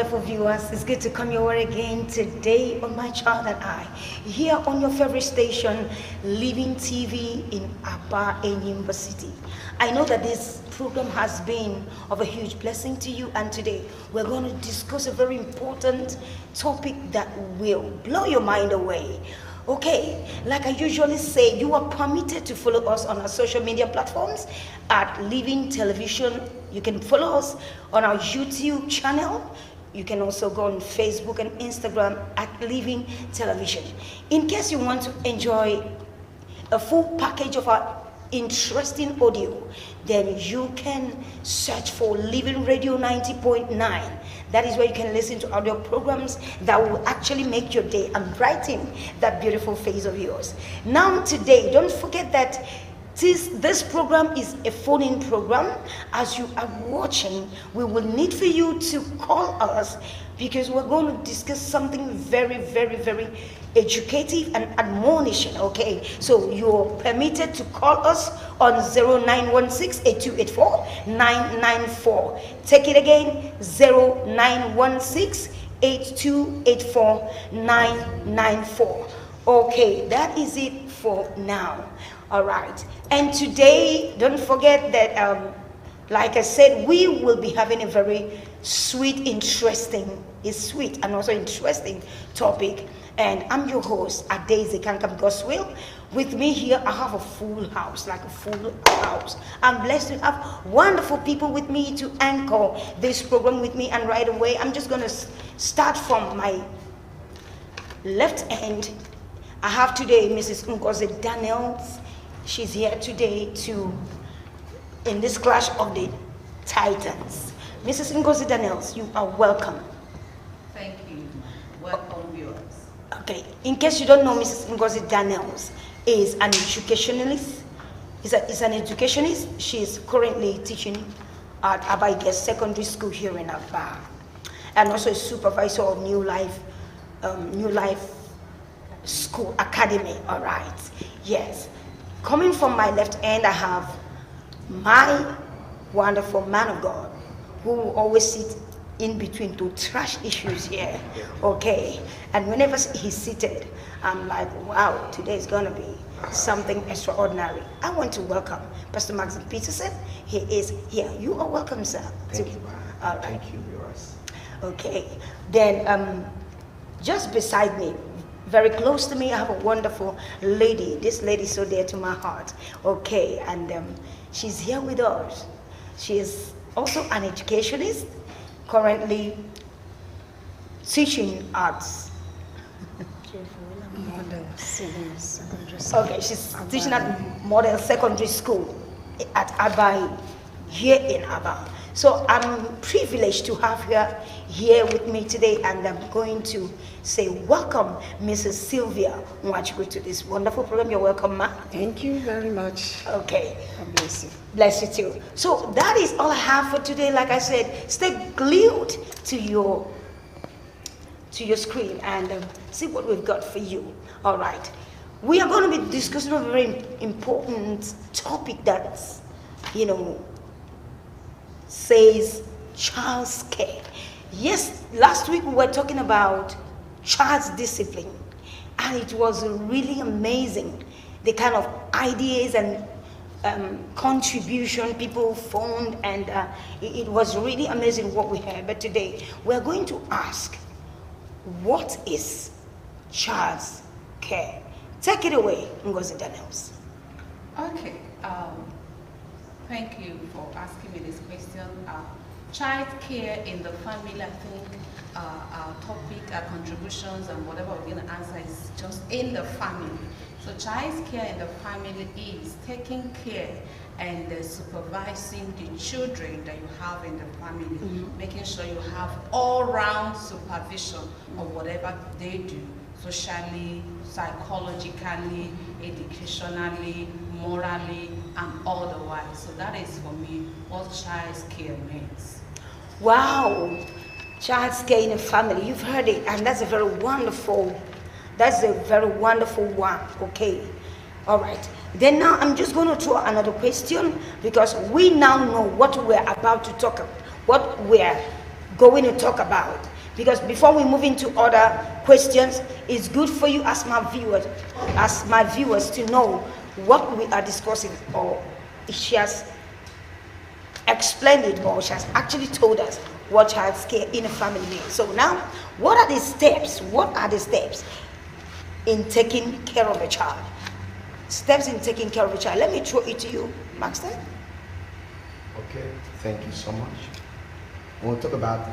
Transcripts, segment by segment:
wonderful viewers. It's good to come your way again today on My Child and I, here on your favorite station, Living TV in Aba Enyimba City. I know that this program has been of a huge blessing to you, and today we're going to discuss a very important topic that will blow your mind away. Okay, like I usually say, you are permitted to follow us on our social media platforms at Living Television. You can follow us on our YouTube channel. You can also go on Facebook and Instagram at Living Television. In case you want to enjoy a full package of our interesting audio, then you can search for Living Radio 90.9. That is where you can listen to audio programs that will actually make your day and brighten that beautiful face of yours. Now today, don't forget that this program is a phone-in program. As you are watching, we will need for you to call us because we're going to discuss something very, very, very educative and admonishing. Okay, so you're permitted to call us on 0916-8284-994. Take it again, 0916-8284-994. Okay, that is it for now. All right, and today, don't forget that, like I said, we will be having a very sweet and also interesting topic. And I'm your host, Adaisy Kankam Goswill. With me here, I have a full house, like a full house. I'm blessed to have wonderful people with me to anchor this program with me. And right away, I'm just going to start from my left hand. I have today Mrs. Ngozi Daniels. She's here today in this clash of the titans. Mrs. Ngozi Daniels, you are welcome. Thank you. Welcome, viewers. Okay, in case you don't know, Mrs. Ngozi Daniels is an educationalist. Is an educationist. She is currently teaching at Aba Secondary School here in Aba, and also a supervisor of New Life School Academy. All right, yes. Coming from my left hand, I have my wonderful man of God who will always sit in between to trash issues here. Okay, and whenever he's seated, I'm like, wow, today is going to be something extraordinary. I want to welcome Pastor Maxim Peterson. He is here. You are welcome, sir. Thank you. All right. Thank you, viewers. Okay, then just beside me, very close to me, I have a wonderful lady. This lady is so dear to my heart. Okay, and she's here with us. She is also an educationist, currently teaching arts. Okay, she's teaching at Model Secondary School at Aba, here in Aba. So I'm privileged to have her here with me today, and I'm going to say welcome Mrs. Sylvia Nwachukwu to this wonderful program. You're welcome, ma. Thank you very much. Okay. God bless you. Bless you too. So that is all I have for today. Like I said, stay glued to your screen and see what we've got for you. All right. We are going to be discussing a very important topic that's, says child's care. Yes, last week we were talking about child's discipline, and it was really amazing the kind of ideas and contribution people found, and it was really amazing what we heard. But today we're going to ask, what is child's care? Take it away, Ngozi Daniels. Okay. Thank you for asking me this question. Child care in the family, I think our topic, our contributions, and whatever we're going to answer is just in the family. So child's care in the family is taking care and supervising the children that you have in the family, making sure you have all-round supervision of whatever they do, socially, psychologically, educationally, morally, and otherwise. So that is for me what child's care means. Wow, child's care in a family. You've heard it, and that's a very wonderful one. Okay, all right. Then now I'm just going to throw another question, because we now know what we're about to talk about, what we're going to talk about. Because before we move into other questions, it's good for you as my viewers to know what we are discussing, or she has explained it, or she has actually told us what child care in a family means. So now, what are the steps? What are the steps in taking care of a child? Steps in taking care of a child. Let me throw it to you, Maxton. Okay, thank you so much. We'll talk about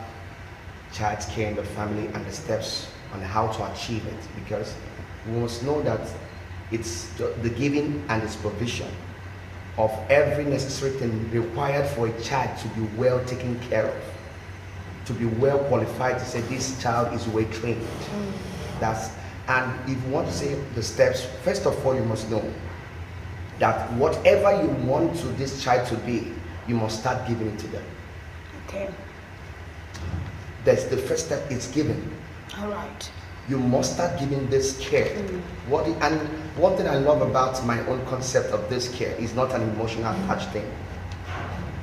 child care in the family and the steps on how to achieve it, because we must know that it's the giving and its provision of every necessary thing required for a child to be well taken care of, to be well qualified to say this child is well trained. And if you want to say the steps, first of all, you must know that whatever you want to this child to be, you must start giving it to them. Okay. That's the first step, it's giving. All right. You must start giving this care. And one thing I love about my own concept of this care is not an emotional attached thing.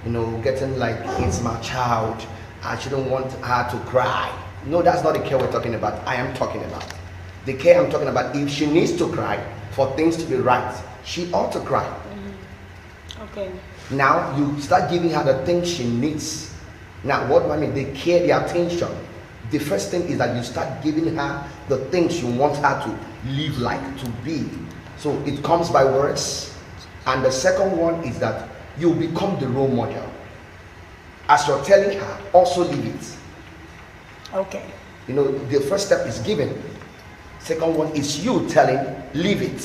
You know, getting like, it's my child, I shouldn't want her to cry. No, that's not the care we're talking about. I am talking about. The care I'm talking about, if she needs to cry for things to be right, she ought to cry. Okay. Now you start giving her the things she needs. Now what do I mean? The care, the attention. The first thing is that you start giving her the things you want her to live like, to be. So it comes by words. And the second one is that you become the role model. As you're telling her, also live it. Okay. You know, the first step is giving. Second one is you telling, live it.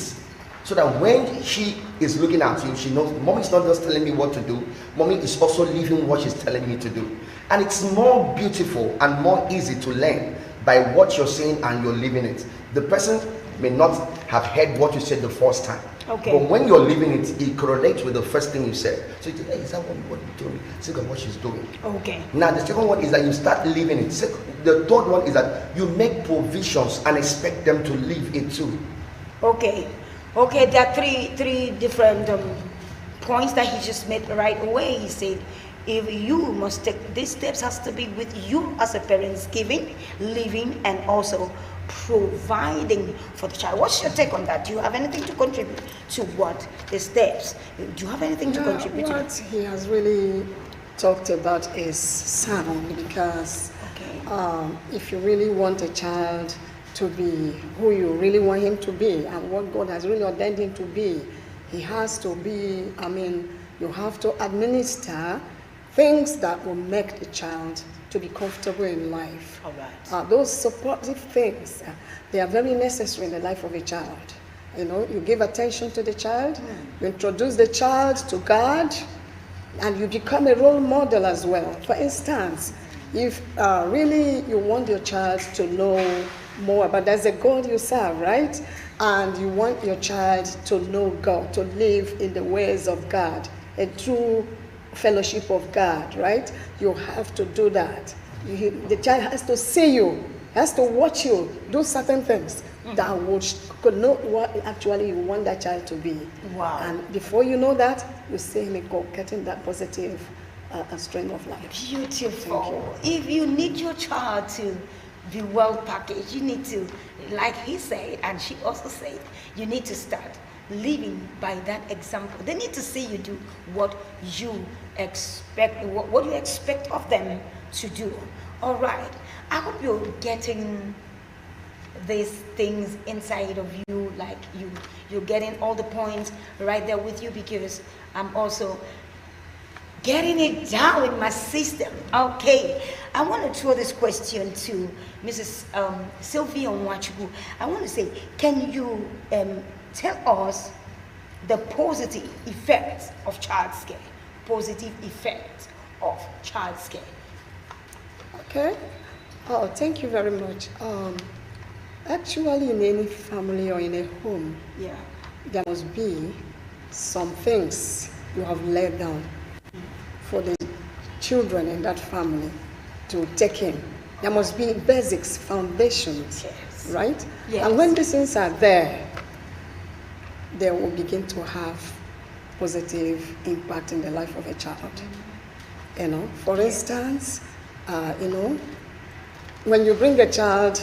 So that when she is looking at you, she knows, mommy is not just telling me what to do, mommy is also living what she's telling me to do. And it's more beautiful and more easy to learn by what you're saying and you're living it. The person may not have heard what you said the first time. Okay. But when you're living it, it correlates with the first thing you said. So you think, hey, is that what you told me? Think of what she's doing. Okay. Now the second one is that you start living it. The third one is that you make provisions and expect them to live it too. Okay. Okay, there are three different points that he just made right away. He said, if you must take these steps, has to be with you as a parent, giving, living, and also providing for the child. What's your take on that? Do you have anything to contribute to what the steps? Do you have anything to contribute to? What he has really talked about is sound, because if you really want a child to be who you really want him to be and what God has really ordained him to be, he has to be, you have to administer things that will make the child to be comfortable in life. All right. Those supportive things, they are very necessary in the life of a child. You know, you give attention to the child, you introduce the child to God, and you become a role model as well. For instance, if really you want your child to know more about, there's a God you serve, right? And you want your child to know God, to live in the ways of God, a true fellowship of God, right? You have to do that. The child has to see you, has to watch you do certain things that could know what actually you want that child to be. Wow. And before you know that, you see him getting that positive strain of life. Beautiful. If you need your child to be well packaged, you need to, like he said, and she also said, you need to start living by that example. They need to see you do what you expect, what you expect of them to do. All right. I hope you're getting these things inside of you, like you're getting all the points right there with you, because I'm also getting it down in my system. Okay, I want to throw this question to Mrs. Sylvia Onwachuku. I want to say, can you tell us the positive effects of child care? Positive effects of child care. Okay. Oh, thank you very much. Actually, in any family or in a home, there must be some things you have laid down for the children in that family to take in. There must be basics, foundations, right? Yes. And when these things are there, they will begin to have positive impact in the life of a child. You know, for instance, You know, when you bring a child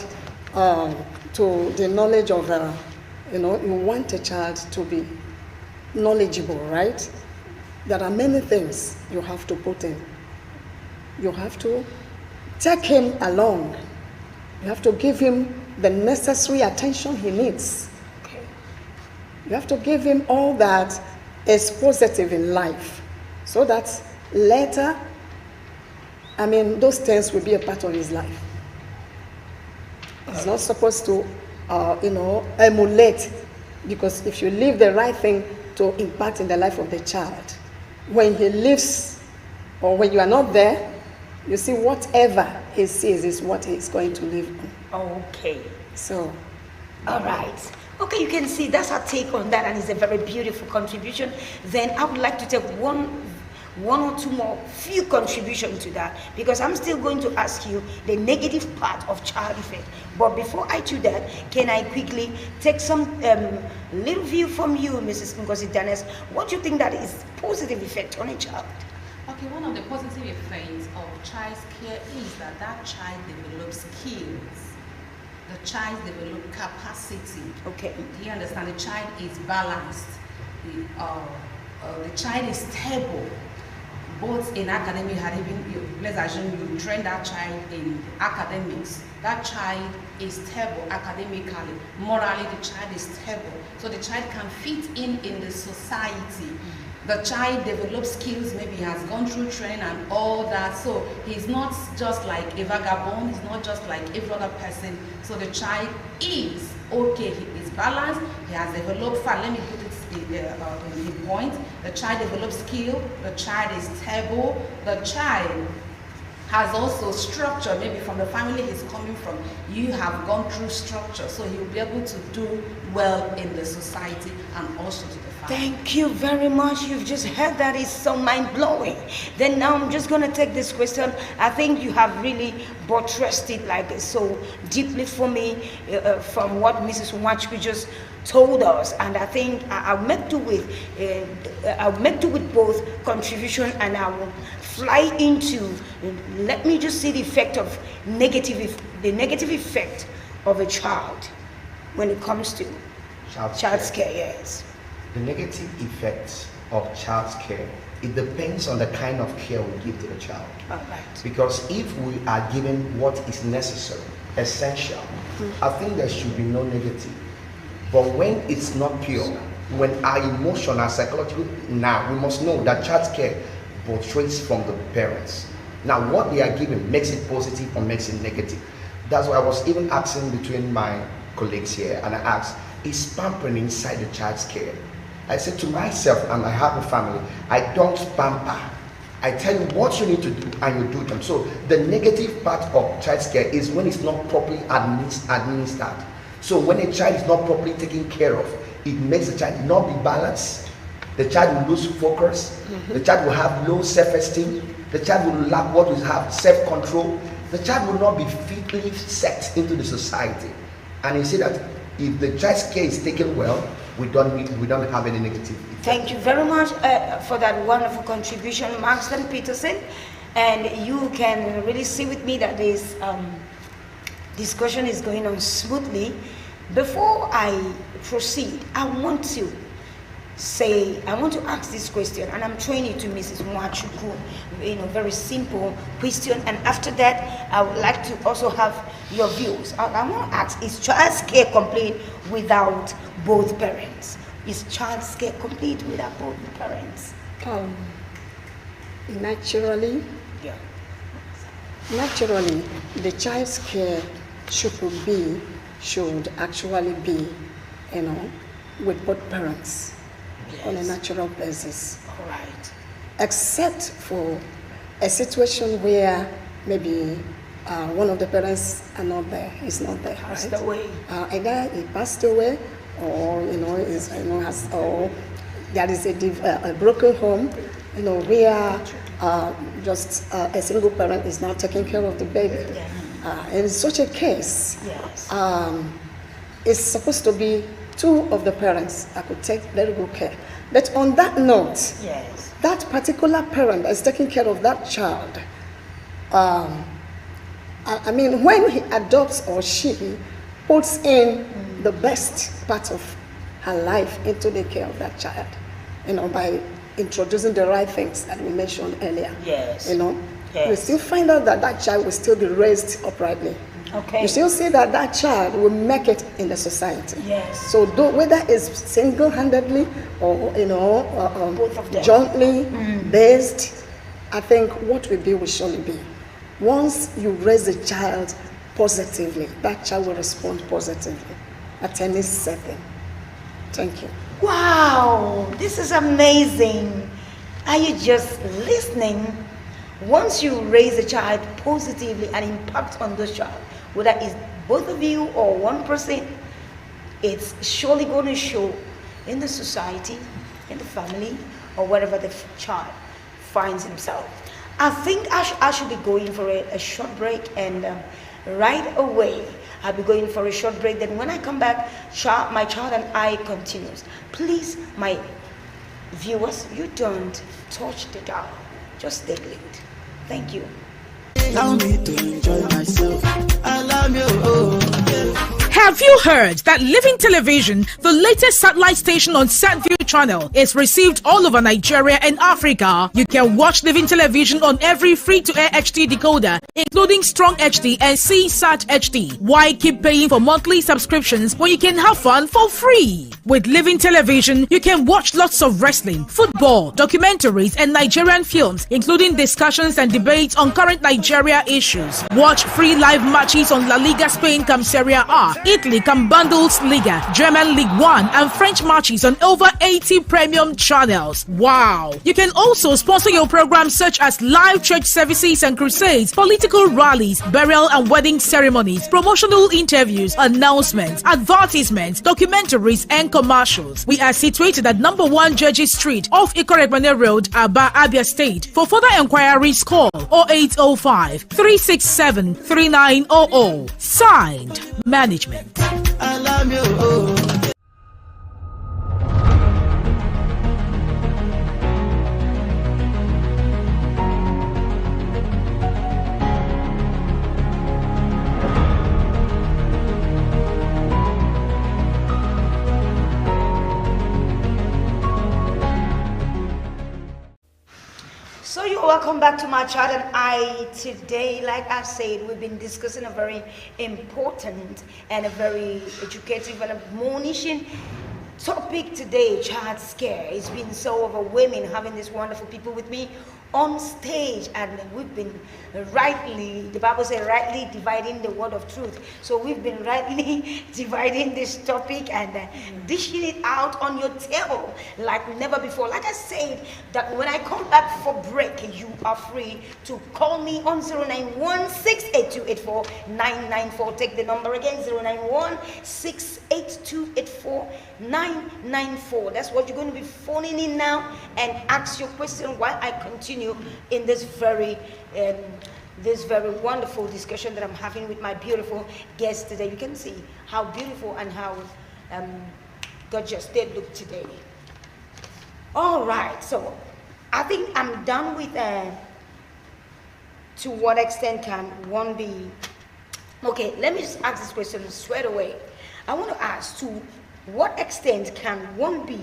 to the knowledge of, you know, you want a child to be knowledgeable, right? There are many things you have to put in. You have to take him along. You have to give him the necessary attention he needs. Okay. You have to give him all that is positive in life so that later, I mean, those things will be a part of his life. He's not supposed to, you know, emulate, because if you leave the right thing to impact in the life of the child, when he lives or when you are not there, you see whatever he sees is what he's going to live on. Okay. So, All right. Okay, you can see that's our take on that, and it's a very beautiful contribution. Then I would like to take one or two more few contributions to that, because I'm still going to ask you the negative part of child effect. But before I do that, can I quickly take some little view from you, Mrs. Ngozi Danes? What do you think that is positive effect on a child? Okay, one of the positive effects of child's care is that that child develops skills. The child develops capacity. Okay. Do you understand? The child is balanced. The child is stable, both in academic, let's assume you train that child in academics. That child is stable academically. Morally, the child is stable. So the child can fit in the society. The child develops skills, maybe he has gone through training and all that. So he's not just like a vagabond, he's not just like every other person. So the child is okay, he is balanced, he has developed, let me put it in the point. The child develops skill, the child is stable, the child has also structure, maybe from the family he's coming from. You have gone through structure, so he'll be able to do well in the society and also to the family. Thank you very much. You've just heard that. It's so mind-blowing. Then now I'm just going to take this question. I think you have really buttressed it like so deeply for me from what Mrs. Nwachukwu just told us, and I think I'll make do with both contribution, and I will fly into, let me just see the effect of the negative effect of a child when it comes to child's care. Yes. The negative effects of child's care, it depends on the kind of care we give to the child. All right. Because if we are given what is necessary, essential, I think there should be no negative. But when it's not pure, when our emotion, our psychological, now we must know that child's care portrays from the parents. Now what they are given makes it positive or makes it negative. That's why I was even asking between my colleagues here, and I asked, is pampering inside the child's care? I said to myself, and I have a family, I don't pamper. I tell you what you need to do and you do them. So the negative part of child's care is when it's not properly administered. So when a child is not properly taken care of, it makes the child not be balanced. The child will lose focus. The child will have low self-esteem. The child will lack what we have, self-control. The child will not be fitly set into the society. And you see that if the child's care is taken well, we don't have any negative effect. Thank you very much for that wonderful contribution, Maxton Peterson. And you can really see with me that this discussion is going on smoothly. Before I proceed, I want to ask this question, and I'm throwing it to Mrs. Nwachukwu, very simple question, and after that, I would like to also have your views. I want to ask, is child's care complete without both parents? Is child's care complete without both parents? Naturally, the child's care should actually be, with both parents. Yes. On a natural basis. All right. Except for a situation where maybe one of the parents is not there. Passed right? away. Either he passed away, or or there is a broken home, where just a single parent is now taking care of the baby. Yeah. In such a case, yes. It's supposed to be two of the parents that could take very good care. But on that note, yes, that particular parent that is taking care of that child I mean, when he adopts or she puts in the best part of her life into the care of that child, by introducing the right things that we mentioned earlier. Yes. You still find out that that child will still be raised uprightly. Okay. You still see that that child will make it in the society. Yes. So whether it's single-handedly or Both of them. jointly based, I think what will surely be. Once you raise a child positively, that child will respond positively at any setting. Thank you. Wow, this is amazing. Are you just listening? Once you raise a child positively and impact on those child, whether it's both of you or one person, it's surely going to show in the society, in the family, or wherever the child finds himself. I think I should be going for a short break, and right away I'll be going for a short break. Then when I come back, my child and I continues. Please, my viewers, you don't touch the dial. Just stay glued. Thank you. Allow me to enjoy myself. Allow me, Have you heard that Living Television, the latest satellite station on SatView channel, is received all over Nigeria and Africa? You can watch Living Television on every free-to-air HD decoder, including Strong HD and CSAT HD. Why keep paying for monthly subscriptions when you can have fun for free? With Living Television, you can watch lots of wrestling, football, documentaries, and Nigerian films, including discussions and debates on current Nigeria issues. Watch free live matches on La Liga Spain cum Serie A, Italy cum Bundesliga, German League 1, and French matches on over 80 premium channels. Wow! You can also sponsor your programs such as live church services and crusades, political rallies, burial and wedding ceremonies, promotional interviews, announcements, advertisements, documentaries, and commercials. We are situated at number 1 Judges Street off Ikorekmane Road, Aba, Abia State. For further enquiries, call 0805 367 3900. Signed, Management. allow me, So you're welcome back to my child and I. Today, like I said, we've been discussing a very important and a very educative and admonishing topic today, child scare. It's been so overwhelming having these wonderful people with me on stage, and we've been rightly, the Bible says, rightly dividing the word of truth. So we've been rightly dividing this topic and dishing it out on your table like never before. Like I said, that when I come back for break, you are free to call me on 091-682-84994. Take the number again, 091-682-84994. That's what you're going to be phoning in now and ask your question while I continue in this very wonderful discussion that I'm having with my beautiful guest today. You can see how beautiful and how gorgeous they look today. All right, so I think I'm done with to what extent can one be, okay, let me just ask this question straight away. I want to ask, to what extent can one be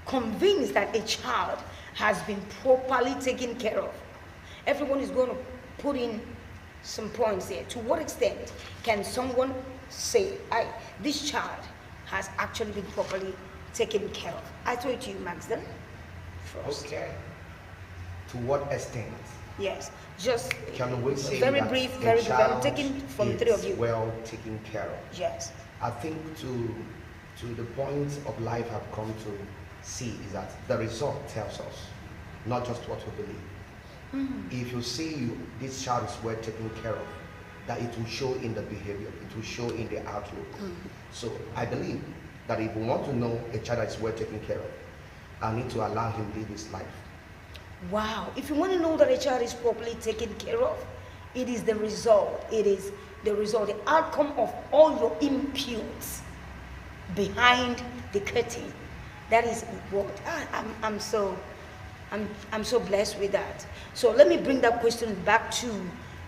convinced that a child has been properly taken care of? Everyone is going to put in some points here. To what extent can someone say, this child has actually been properly taken care of? I throw it to you, Maxden, first. Okay. To what extent? Yes, just Can we say very that brief, a very brief. I'm child taking from the is three of you. well taken care of? Yes. I think to the point of life I've come to see is that the result tells us, not just what we believe. If you see this child is well taken care of, that it will show in the behavior, it will show in the outlook. So I believe that if we want to know a child that is well taken care of, I need to allow him live his life. Wow. If you want to know that a child is properly taken care of, it is the result. It is the result, the outcome of all your inputs behind the curtain. That is what I'm so I'm so blessed with that. So let me bring that question back to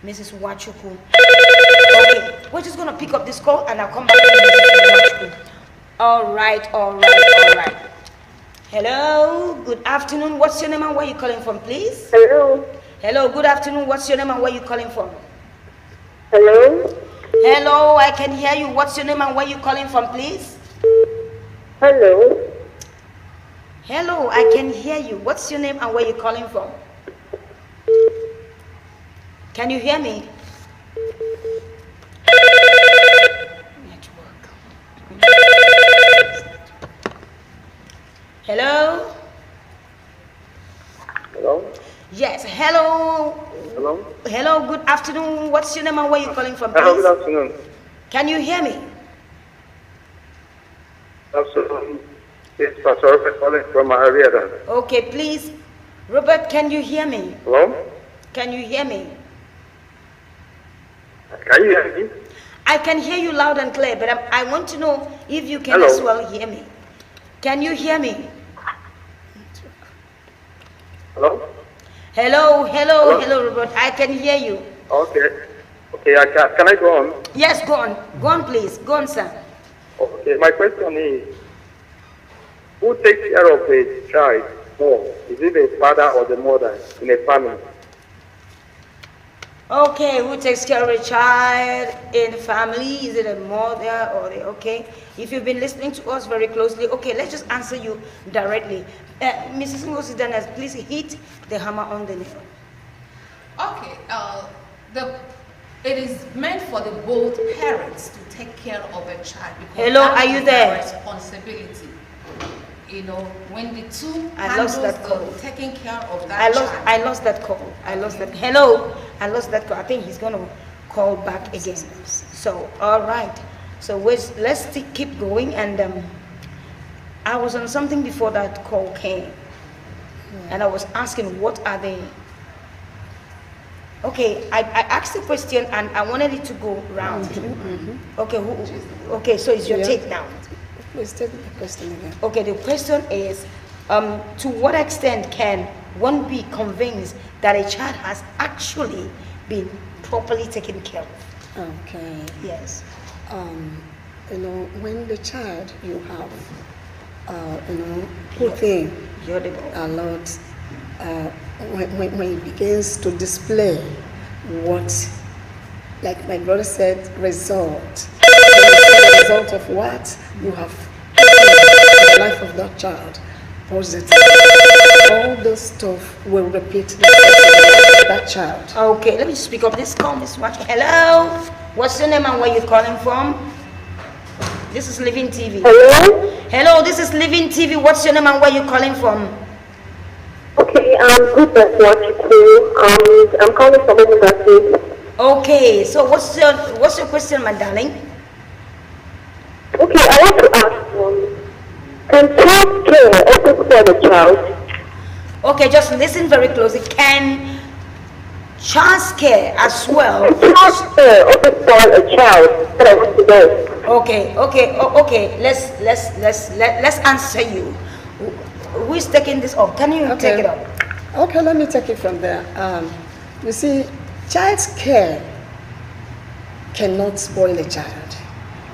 Mrs. Wachuku. Okay, we're just gonna pick up this call and I'll come back to Mrs. Wachuku. All right. Hello, good afternoon. What's your name and where you calling from, please? Hello. Hello, good afternoon. What's your name and where you calling from? Hello. Hello, I can hear you. What's your name and where you calling from, please? Hello. Hello, I can hear you. What's your name and where you calling from? Can you hear me? Network. Hello? Hello. Yes, hello. Hello. Hello, good afternoon. What's your name and where you calling from, Hello. please? Good afternoon. Can you hear me? Absolutely. It's Pastor Robert calling from Ariada. Okay, please. Robert, can you hear me? Hello. Can you hear me? Can you hear me? I can hear you loud and clear, but I want to know if you can Hello. as well hear me. Can you hear me? Hello. Hello, Robert. I can hear you. Okay. Okay. Can I go on? Yes, go on. Go on, please. Go on, sir. Okay. My question is, who takes care of a child more? Is it the father or the mother in a family? Okay, who takes care of a child in the family? Is it a mother or the, okay? If you've been listening to us very closely, okay, let's just answer you directly. Mrs. Ngosidanas, please hit the hammer on the nail. Okay, it is meant for the both parents to take care of a child. Because Hello, that are you is there? their responsibility. You know, when the two I lost that handles call. the taking care of that child. I lost that call. I lost that. Hello, I lost that call. I think he's gonna call back again. So, all right. So let's keep going. And I was on something before that call came, and I was asking what are they. Okay, I asked the question and I wanted it to go round. Okay, okay, so it's your Yeah. take now. Please take the question again. Okay, the question is, to what extent can one be convinced that a child has actually been properly taken care of? Okay. Yes. When the child you have, put in You're the boy. a lot, when he begins to display what, like my brother said, result. The result of what you have in the life of that child, positive. All those stuff will repeat the life of that child. Okay, let me speak up. This call is watching. Hello, what's your name and where you calling from? This is Living TV. Hello. Hello, this is Living TV. What's your name and where you calling from? Okay. Good to watch you. I'm calling from University. Okay, so what's your question, my darling? Okay. I want to ask. Can child care also spoil the child? Okay, just listen very closely. Can child's care as well? Child care also spoil a child. That I want to know. Okay. Let's answer you. Who is taking this up? Can you take it up? Okay, let me take it from there. You see, child's care cannot spoil a child,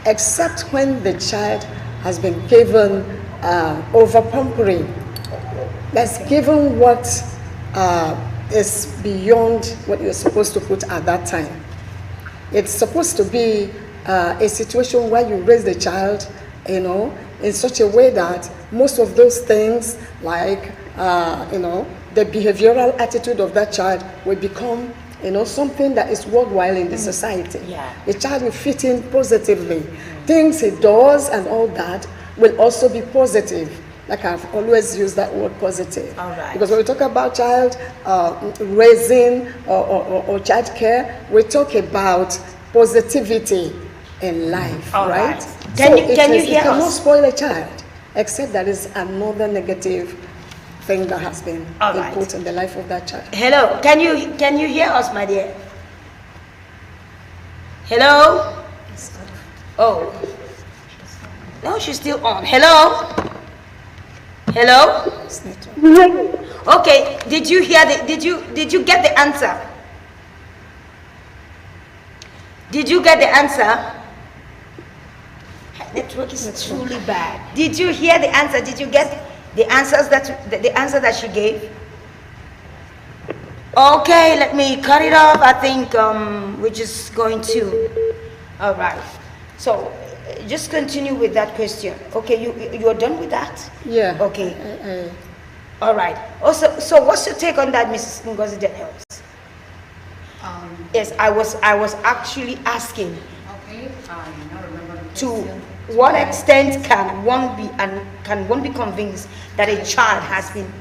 except when the child has been given over-pampering. That's given what is beyond what you're supposed to put at that time. It's supposed to be a situation where you raise the child, in such a way that most of those things, like, the behavioral attitude of that child will become, something that is worthwhile in the society. Yeah. The child will fit in positively. Things he does and all that will also be positive. Like I've always used that word positive. All right. Because when we talk about child raising or child care, we talk about positivity in life, All right? right. Can you hear it cannot us? spoil a child, except that is another negative thing that has been All right. put in the life of that child. Hello, can you hear us, my dear? Hello? Oh. No, she's still on. Hello? Hello? It's network. Okay, did you hear did you get the answer? Did you get the answer? Network is truly bad. Did you hear the answer? Did you get the answers the answer that she gave? Okay, let me cut it off. I think we're just going to. All right. So just continue with that question. Okay, you're done with that? Yeah. Okay. All right. Also, so what's your take on that, Mrs. Ngozi Daniels? Yes, I was actually asking. Okay, I now remember the To question. what extent can one be convinced that a child has been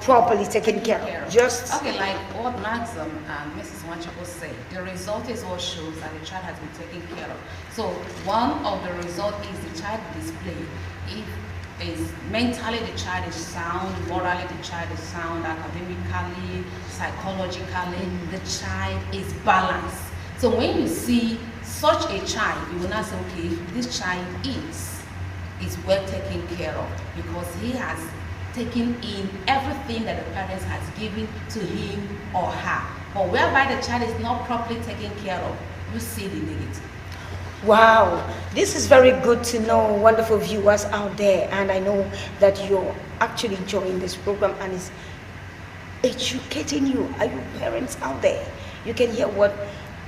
properly taken care of? Just Okay, like what Maxim and Mrs. Wanchako said, the result is what shows that the child has been taken care of. So one of the results is the child display. If is mentally the child is sound, morally the child is sound, academically, psychologically, the child is balanced. So when you see such a child, you will not say, okay, this child is well taken care of because he has taken in everything that the parents has given to him or her. But whereby the child is not properly taken care of, you see the negative. wow, this is very good to know, wonderful viewers out there, and I know that you're actually enjoying this program and it's educating you. Are you parents out there? You can hear what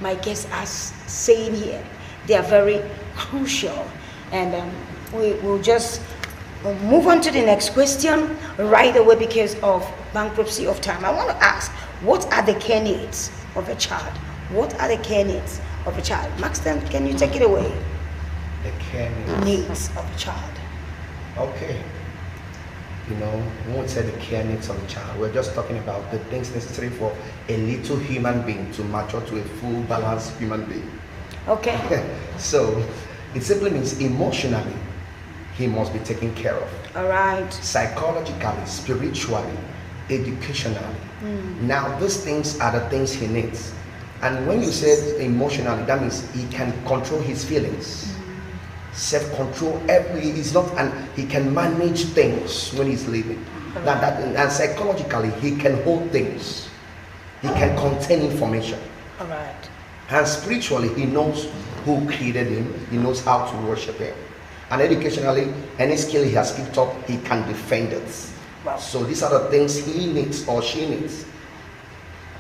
my guests are saying here. They are very crucial, and we'll just move on to the next question right away because of bankruptcy of time. I want to ask, what are the care needs of a child? What are the care needs of a child? Maxton, can you take it away? The care needs. Needs of a child. Okay. You know, when we say the care needs of a child, we're just talking about the things necessary for a little human being to mature to a full, balanced human being. Okay. So, it simply means emotionally, he must be taken care of. All right. Psychologically, spiritually, educationally. Now, these things are the things he needs. And when you say emotionally, that means he can control his feelings. Self-control, he's not, and he can manage things when he's living. And psychologically, he can hold things. He can contain information. All right. And spiritually, he knows who created him. He knows how to worship him. And educationally, any skill he has picked up, he can defend it. Wow. So these are the things he needs or she needs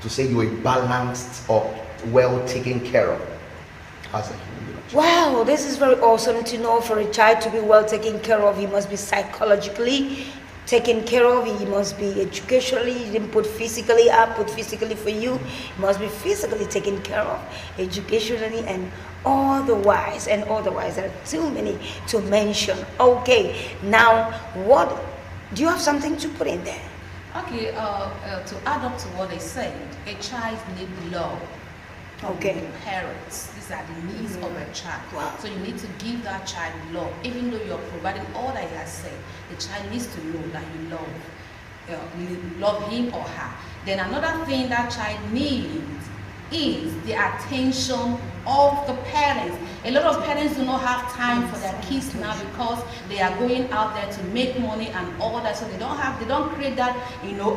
to say you're balanced or well taken care of as a human being. Wow, this is very awesome to know. For a child to be well taken care of, he must be psychologically taken care of, he must be educationally, he didn't put physically, I put physically for you, he must be physically taken care of, educationally and otherwise, there are too many to mention. Okay, now what, do you have something to put in there? Okay, to add up to what I said, a child needs love from Okay. parents. These are the needs of a child. Wow. So you need to give that child love, even though you're providing all that he has said. The child needs to know that you love him or her. Then another thing that child needs is the attention of the parents. A lot of parents do not have time for their kids now because they are going out there to make money and all that. So they don't create that,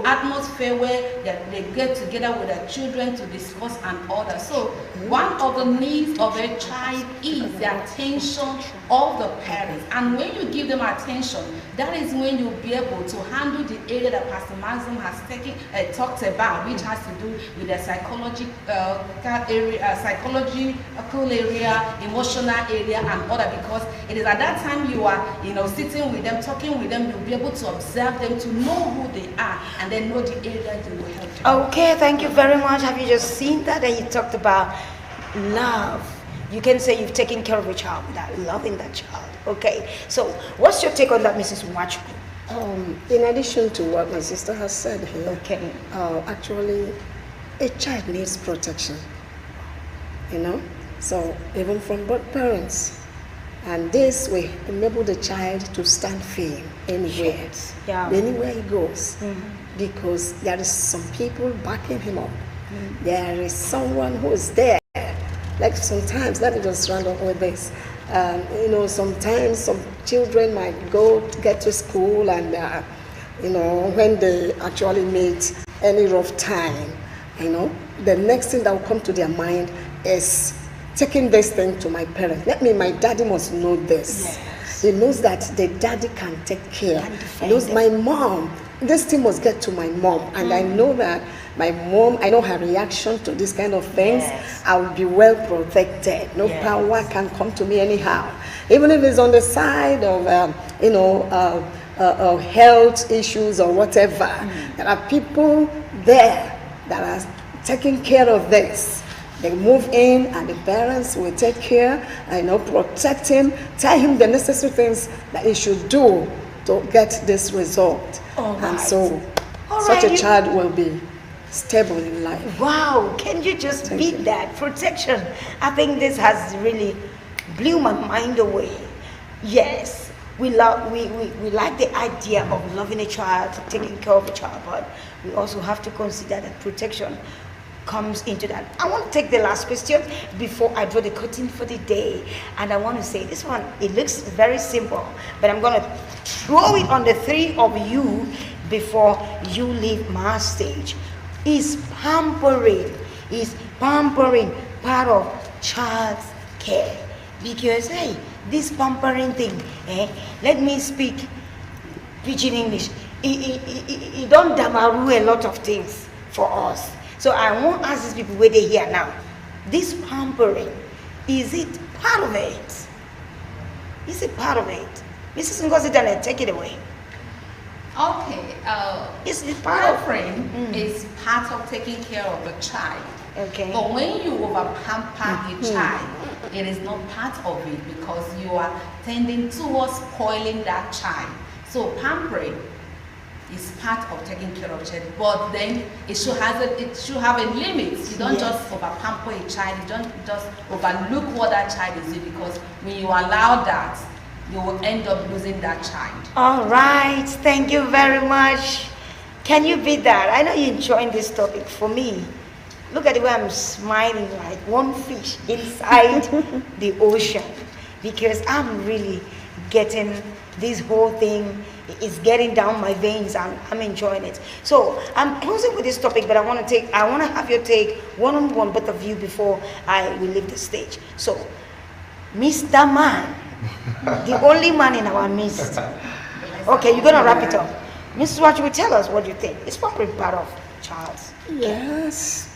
atmosphere where they get together with their children to discuss and all that. So one of the needs of a child is the attention of the parents. And when you give them attention, that is when you'll be able to handle the area that Pastor Maxim has talked about, which has to do with the psychological area, emotional area, and other. Because it is at that time you are, sitting with them, talking with them, you'll be able to observe them, to know who they are, and then know the area they will help you. Okay, thank you very much. Have you just seen that? And you talked about love. You can say you've taken care of a child without loving that child. Okay, so what's your take on that, Mrs. Nwachukwu? In addition to what my sister has said here, Okay. Actually, a child needs protection, so even from both parents. And this will enable the child to stand firm anywhere, Yeah. anywhere he goes, because there is some people backing him up. There is someone who is there. Like sometimes, let me just round up with this. Sometimes some children might get to school and you know, when they actually meet any rough time, you know, the next thing that will come to their mind is taking this thing to my parents. My daddy must know this. Yes. He knows that the daddy can take care. He knows my mom, this thing must get to my mom. And I know that my mom, I know her reaction to this kind of things. Yes. I will be well protected. No power can come to me anyhow. Even if it's on the side of, health issues or whatever. There are people there that are taking care of this. They move in and the parents will take care, protect him, tell him the necessary things that he should do to get this result. And so such a child will be stable in life. Wow, can you just beat that? Protection. I think this has really blew my mind away. Yes, we like the idea of loving a child, taking care of a child, but we also have to consider that protection comes into that. I want to take the last question before I draw the curtain for the day. And I want to say this one, it looks very simple, but I'm going to throw it on the three of you before you leave my stage. Is pampering part of child's care? Because, hey, this pampering thing, let me speak pidgin English. It don't damaru a lot of things for us. So I want to ask these people where they here now. This pampering, is it part of it? Is it part of it? Mrs. Ngozi Daniel, take it away. Okay. Is it part of Pampering is part of taking care of the child. Okay. But when you over pamper a child, it is not part of it because you are tending towards spoiling that child. So pampering is part of taking care of a child, but then it should have a limit. You don't just over pamper a child. You don't just overlook what that child is doing, because when you allow that, you will end up losing that child. All right, thank you very much. Can you beat that? I know you're enjoying this topic. For me, look at the way I'm smiling like one fish inside the ocean, because I'm really getting this whole thing. It's getting down my veins. I'm enjoying it. So I'm closing with this topic, but I want to have your take one-on-one, both of you, before I will leave the stage. So, Mr. Man, the only man in our midst. Okay, you're gonna wrap it up. Mrs. Watch, will tell us what you think. It's probably part of child's. Yes.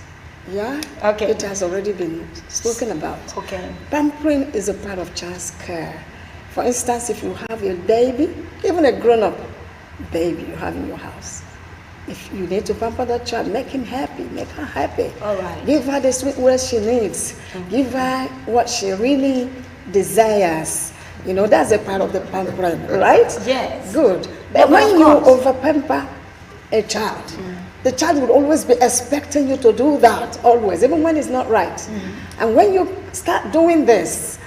Yeah. Okay. It has already been spoken about. Okay. Pampering is a part of child's care. For instance, if you have a baby, even a grown-up baby you have in your house, if you need to pamper that child, make him happy, make her happy. All right. Give her the sweet words she needs. Give her what she really desires. You know, that's a part of the pampering, right? Yes. Good. But But when of you course. over-pamper a child, the child will always be expecting you to do that, always, even when it's not right. And when you start doing this,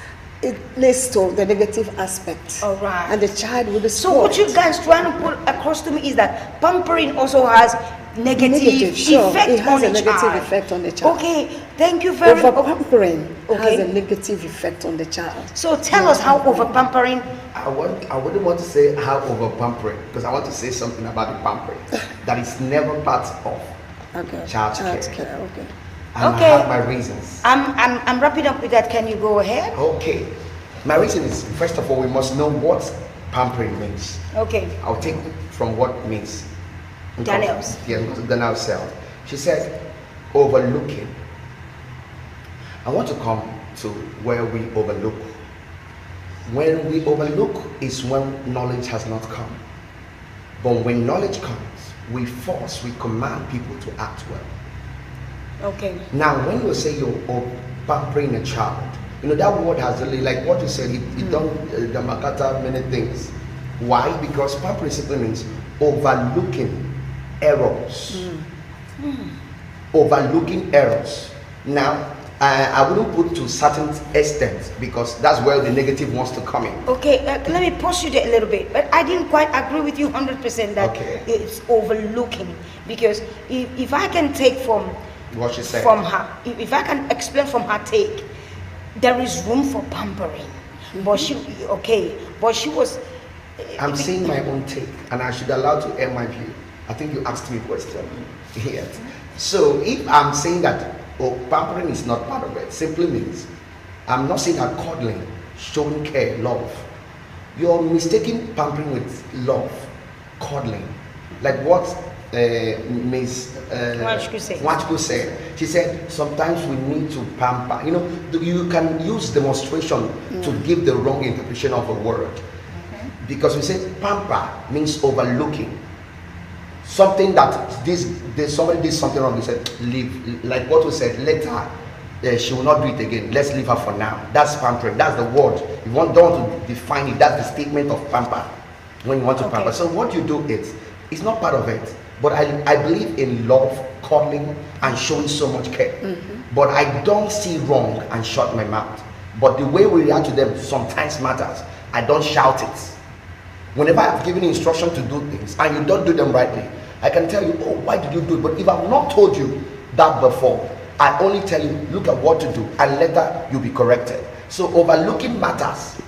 it leads to the negative aspect. All right. And the child will be So what you guys trying to put across to me is that pampering also has negative sure. effect It has on a negative child. effect on the child. Okay, thank you very much. Over-pampering Okay. has a negative effect on the child. So tell us how over-pampering. I wouldn't want to say how over pampering, because I want to say something about the pampering that is never part of Okay. child's care. Okay. And Okay. I have my reasons. I'm wrapping up with that. Can you go ahead? Okay. My reason is, first of all, we must know what pampering means. Okay. I'll take it from what it means. Daniels. Yes, Daniels said. She said, overlooking. I want to come to where we overlook. When we overlook is when knowledge has not come. But when knowledge comes, we command people to act well. Okay. Now, when you say you're pampering a child, you know, that word has really, like what you said, it done the Makata many things. Why? Because pampering simply means overlooking errors. Overlooking errors. Now, I wouldn't put to certain extent, because that's where the negative wants to come in. Okay, let me pause you there a little bit. But I didn't quite agree with you 100% that Okay. it's overlooking. Because if I can take from What she said. from her, if I can explain from her take, there is room for pampering. But she was I'm saying my own take, and I should allow to air my view. I think you asked me a question. Yes. So if I'm saying that pampering is not part of it, simply means I'm not saying that coddling, showing care, love. You're mistaking pampering with love, coddling. Like what Ms. Nwachukwu said. She said sometimes we need to pamper. You know, you can use demonstration to give the wrong interpretation of a word. Because we say pamper means overlooking. Something that somebody did something wrong, we said leave, like what we said, let her, she will not do it again, let's leave her for now. That's pampering, that's the word. If you don't want to define it, that's the statement of pamper, when you want to pamper. So what you do it's not part of it, but I believe in love, cuddling, and showing so much care. But I don't see wrong and shut my mouth. But the way we react to them sometimes matters. I don't shout it. Whenever I've given instruction to do things and you don't do them rightly, I can tell you, oh, why did you do it? But if I've not told you that before, I only tell you, look at what to do, and later you'll be corrected. So overlooking matters.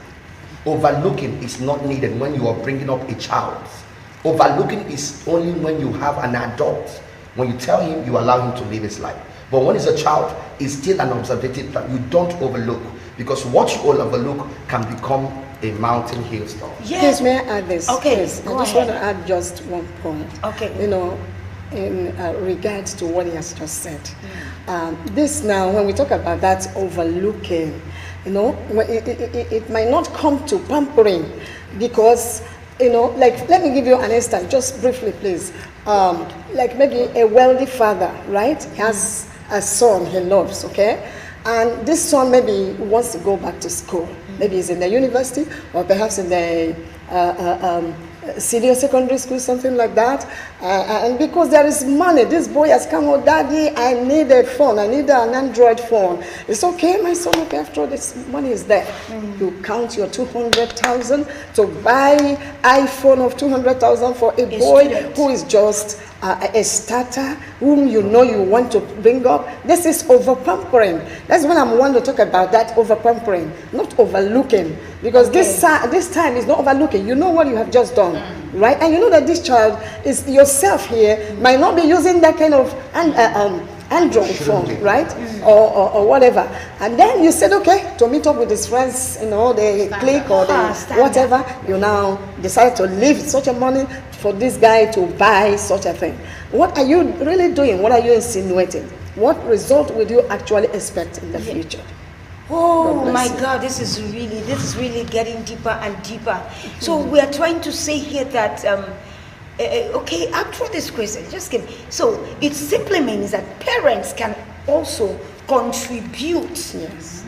Overlooking is not needed when you are bringing up a child. Overlooking is only when you have an adult. When you tell him, you allow him to live his life. But when it's a child, it's still an observative that you don't overlook. Because what you all overlook can become a mountain hailstorm. Yes, may I add this? Okay, yes, I just want to add just one point. Okay. You know, in regards to what he has just said. This now, when we talk about that overlooking, you know, it might not come to pampering because, you know, like, let me give you an instance, just briefly, please. Like maybe a wealthy father, right? He has a son he loves, okay? And this son maybe wants to go back to school. Maybe he's in the university or perhaps in the senior secondary school, something like that. And because there is money, this boy has come, oh, daddy, I need a phone. I need an Android phone. It's okay, my son, okay, after all, this money is there. You count your 200,000 to buy iPhone of 200,000 for a boy who is just a starter, whom you know you want to bring up. This is over pampering. That's when I'm want to talk about that over pampering, not overlooking. Because this time is not overlooking. You know what you have just done, right? And you know that this child is yourself here might not be using that kind of Android phone, right? Or whatever. And then you said, okay, to meet up with his friends, you know, they click or they whatever. You now decide to leave such a money for this guy to buy such a thing. What are you really doing? What are you insinuating? What result would you actually expect in the future? Oh my God, this is really getting deeper and deeper. So we are trying to say here that okay, after this question, just give me. So it simply means that parents can also contribute. Yes.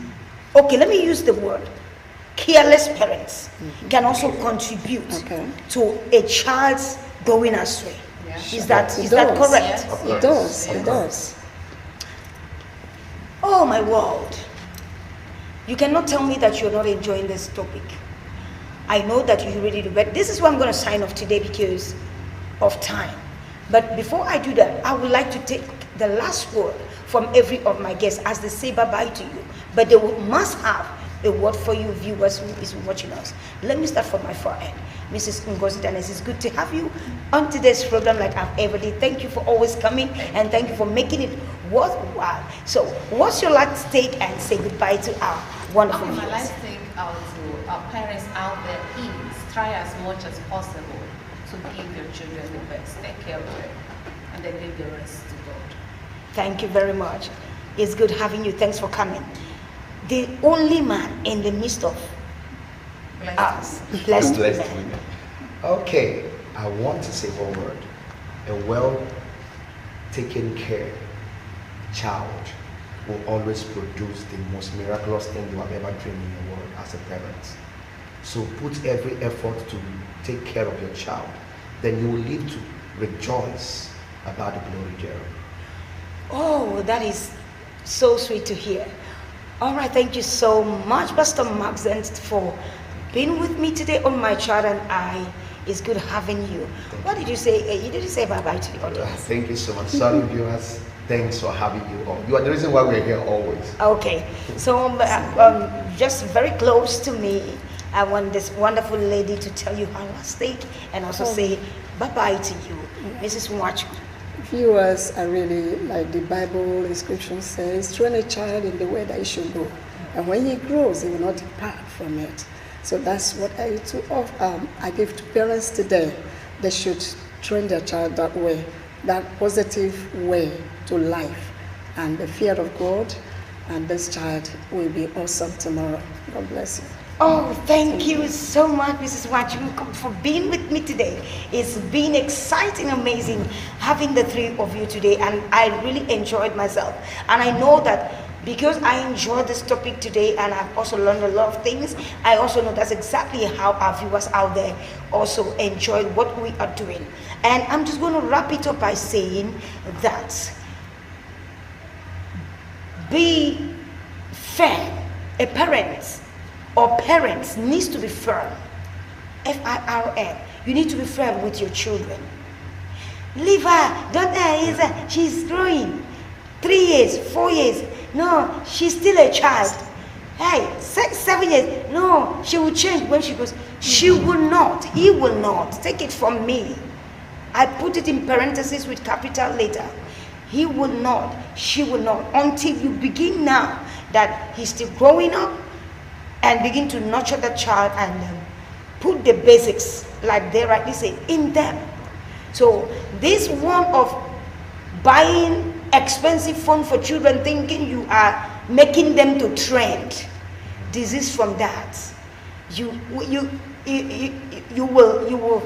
Okay, let me use the word. Careless parents can also contribute to a child's going astray. Yeah. Is that correct? Yes. It does. It does. Oh my world. You cannot tell me that you're not enjoying this topic. I know that you really do, but this is where I'm going to sign off today because of time. But before I do that, I would like to take the last word from every of my guests as they say bye-bye to you. But they must have a word for you viewers who is watching us. Let me start from my far end. Mrs. Ngozi Danes, it's good to have you on today's program like I've ever did. Thank you for always coming and thank you for making it worthwhile. So what's your last take and say goodbye to our wonderful viewers? My last take out to our parents out there is try as much as possible to give your children the best. Take care of them and then leave the rest to God. Thank you very much. It's good having you. Thanks for coming. The only man in the midst of us, blessed women. Okay, I want to say one word. A well-taken care child will always produce the most miraculous thing you have ever dreamed in your world as a parent. So put every effort to take care of your child. Then you will live to rejoice about the glory thereof. Oh, that is so sweet to hear. All right, thank you so much, Pastor Maxent, for being with me today on My Child and I. It's good having you. What did you say? You didn't say bye-bye to the audience. Thank you so much. Sorry, viewers. Thanks for having you on. You are the reason why we're here always. Okay, so just very close to me, I want this wonderful lady to tell you her last stake and also say bye-bye to you. Mrs. Mwachu. Viewers are really, like the Bible inscription says, train a child in the way that he should go. And when he grows, he will not depart from it. So that's what I give to parents today. They should train their child that way, that positive way to life and the fear of God, and this child will be awesome tomorrow. God bless you. Oh, thank you so much, Mrs. Mwachu, for being with me today. It's been exciting, amazing having the three of you today, and I really enjoyed myself. And I know that because I enjoyed this topic today and I've also learned a lot of things, I also know that's exactly how our viewers out there also enjoyed what we are doing. And I'm just going to wrap it up by saying that be firm. A parents needs to be firm. F-I-R-M. You need to be firm with your children. Leave her, don't she's growing. 3 years, 4 years. No, she's still a child. Hey, 6, 7 years. No, she will change when she goes. She will not. He will not. Take it from me. I put it in parentheses with capital later. He will not. She will not. Until you begin now that he's still growing up and begin to nurture the child and put the basics, like they rightly say, in them. So this one of buying expensive phone for children, thinking you are making them to trend, disease from that. You will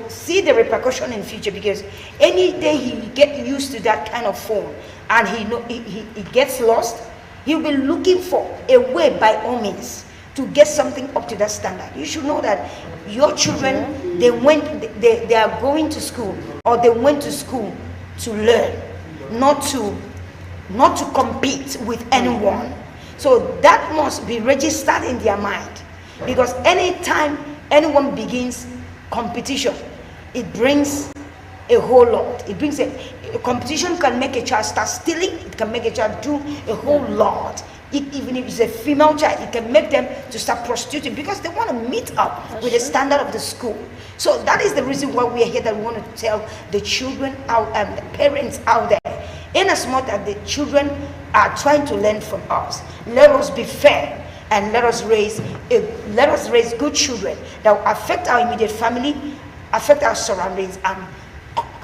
see the repercussion in future, because any day he get used to that kind of phone and he gets lost, he'll be looking for a way by all means to get something up to that standard. You should know that your children, they are going to school, or they went to school to learn, not to compete with anyone. So that must be registered in their mind, because anytime anyone begins competition, it brings a whole lot. It brings a competition can make a child start stealing. It can make a child do a whole lot. Even if it's a female child, it can make them to start prostituting, because they want to meet up with the standard of the school. So that is the reason why we are here, that we want to tell the children out and the parents out there, in as much as the children are trying to learn from us, let us be fair and let us raise good children that will affect our immediate family, affect our surroundings and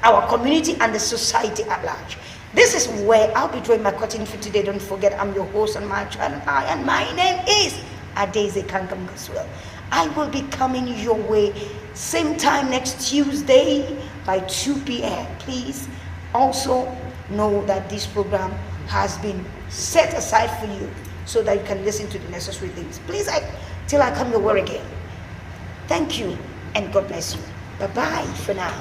our community and the society at large. This is where I'll be drawing my curtain for today. Don't forget, I'm your host on my channel, and my name is Adeze Kankam Goswell. I will be coming your way same time next Tuesday by 2 p.m. Please also know that this program has been set aside for you so that you can listen to the necessary things. Please, till I come your way again. Thank you, and God bless you. Bye-bye for now.